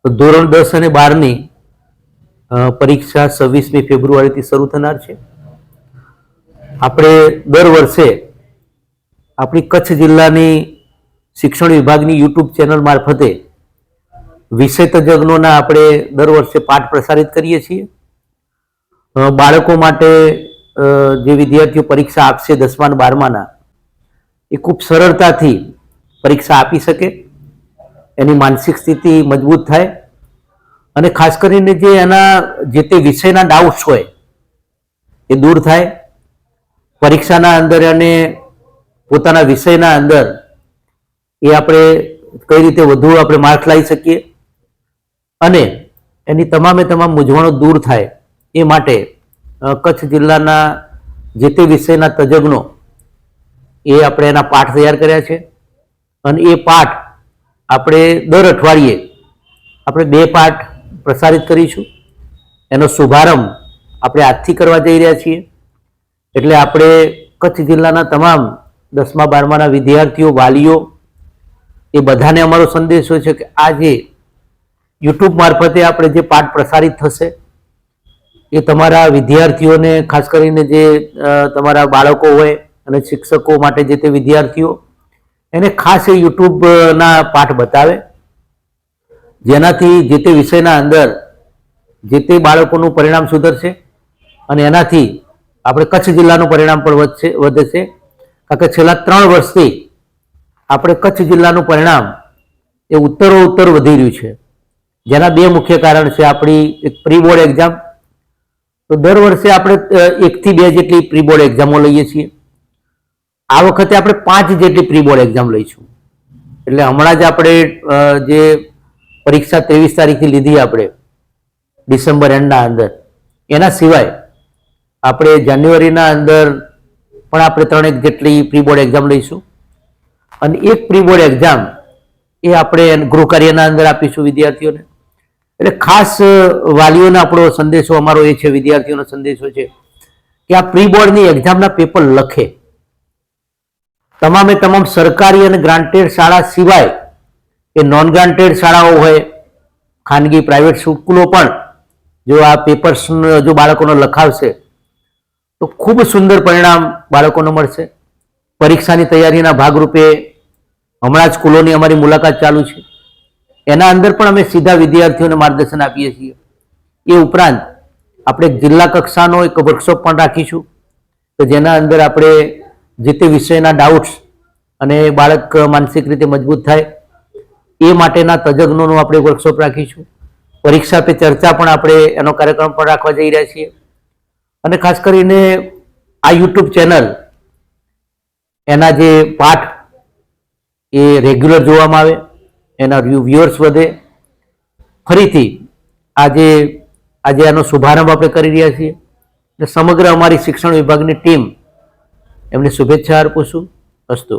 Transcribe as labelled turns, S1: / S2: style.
S1: તો ધોરણ 10 અને 12ની પરીક્ષા 26મી ફેબ્રુઆરીથી શરૂ થનાર છે. આપણે દર વર્ષે આપણી કચ્છ જિલ્લાની શિક્ષણ વિભાગની યુટ્યુબ ચેનલ મારફતે વિષય તજજ્ઞોના આપણે દર વર્ષે પાઠ પ્રસારિત કરીએ છીએ. બાળકો માટે જે વિદ્યાર્થીઓ પરીક્ષા આપશે 10મા અને 12માના એ ખૂબ સરળતાથી પરીક્ષા આપી શકે, એની માનસિક સ્થિતિ મજબૂત થાય અને ખાસ કરીને જે એના જે તે વિષયના ડાઉટ્સ હોય એ દૂર થાય. પરીક્ષાના અંદર અને પોતાના વિષયના અંદર એ આપણે કઈ રીતે વધુ આપણે માર્ક લાવી શકીએ અને એની તમામે તમામ મૂંઝવણો દૂર થાય એ માટે કચ્છ જિલ્લાના જે તે વિષયના તજજ્ઞો એ આપણે એના પાઠ તૈયાર કર્યા છે અને એ પાઠ આપણે દર અઠવાડિયે આપણે 2 પાઠ પ્રસારિત કરીશું. એનો શુભારંભ આપણે આજથી કરવા જઈ રહ્યા છીએ. એટલે આપણે કચ્છ જિલ્લાના તમામ 10મા 12માના વિદ્યાર્થીઓ, વાલીઓ એ બધાને અમારો સંદેશો છે કે આ જે યુટ્યુબ મારફતે આપણે જે પાઠ પ્રસારિત થશે એ તમારા વિદ્યાર્થીઓને, ખાસ કરીને જે તમારા બાળકો હોય અને શિક્ષકો માટે જે તે વિદ્યાર્થીઓ એને ખાસ એ યુટ્યુબના પાઠ બતાવે, જેનાથી જે તે વિષયના અંદર જે તે બાળકોનું પરિણામ સુધરશે અને એનાથી આપણે કચ્છ જિલ્લાનું પરિણામ પણ વધશે. કારણ કે છેલ્લા 3 વર્ષથી આપણે કચ્છ જિલ્લાનું પરિણામ એ ઉત્તરોત્તર વધી રહ્યું છે, જેના 2 મુખ્ય કારણ છે. આપણી એક પ્રી બોર્ડ એક્ઝામ, તો દર વર્ષે આપણે 1 થી 2 જેટલી પ્રી બોર્ડ એક્ઝામો લઈએ છીએ. આ વખતે આપણે 5 જેટલી પ્રી બોર્ડ એક્ઝામ લઈશું. એટલે હમણાં જ આપણે જે પરીક્ષા 23 તારીખથી લીધી આપણે ડિસેમ્બર એન્ડના અંદર, એના સિવાય આપણે જાન્યુઆરીના અંદર પણ આપણે 3 જેટલી પ્રી બોર્ડ એક્ઝામ લઈશું અને એક પ્રી બોર્ડ એક્ઝામ એ આપણે ગૃહ કાર્યના અંદર આપીશું વિદ્યાર્થીઓને. એટલે ખાસ વાલીઓને આપણો સંદેશો અમારો એ છે, વિદ્યાર્થીઓનો સંદેશો છે કે આ પ્રી બોર્ડની એક્ઝામના પેપર લખે. તમામે તમામ સરકારી અને ગ્રાન્ટેડ શાળા સિવાય એ નોન ગ્રાન્ટેડ શાળાઓ હોય, ખાનગી પ્રાઇવેટ સ્કૂલો પણ જો આ પેપર્સ જો બાળકોને લખાવશે તો ખૂબ સુંદર પરિણામ બાળકોને મળશે. પરીક્ષાની તૈયારીના ભાગરૂપે હમણાં જ સ્કૂલોની અમારી મુલાકાત ચાલુ છે. એના અંદર પણ અમે સીધા વિદ્યાર્થીઓને માર્ગદર્શન આપીએ છીએ. એ ઉપરાંત આપણે જિલ્લા કક્ષાનો એક વર્કશોપ પણ રાખીશું કે જેના અંદર આપણે જે તે વિષયના ડાઉટ્સ અને બાળક માનસિક રીતે મજબૂત થાય એ માટેના તજજ્ઞોનું આપણે વર્કશોપ રાખીશું. પરીક્ષા પે ચર્ચા પણ આપણે એનો કાર્યક્રમ પણ રાખવા જઈ રહ્યા છીએ. અને ખાસ કરીને આ યુટ્યુબ ચેનલ એના જે પાઠ એ રેગ્યુલર જોવામાં આવે, એના વ્યુઅર્સ વધે. ફરીથી આજે આનો શુભારંભ આપણે કરી રહ્યા છીએ. સમગ્ર અમારી શિક્ષણ વિભાગની ટીમ એમને શુભેચ્છા અર્પું છું. અસ્તુ.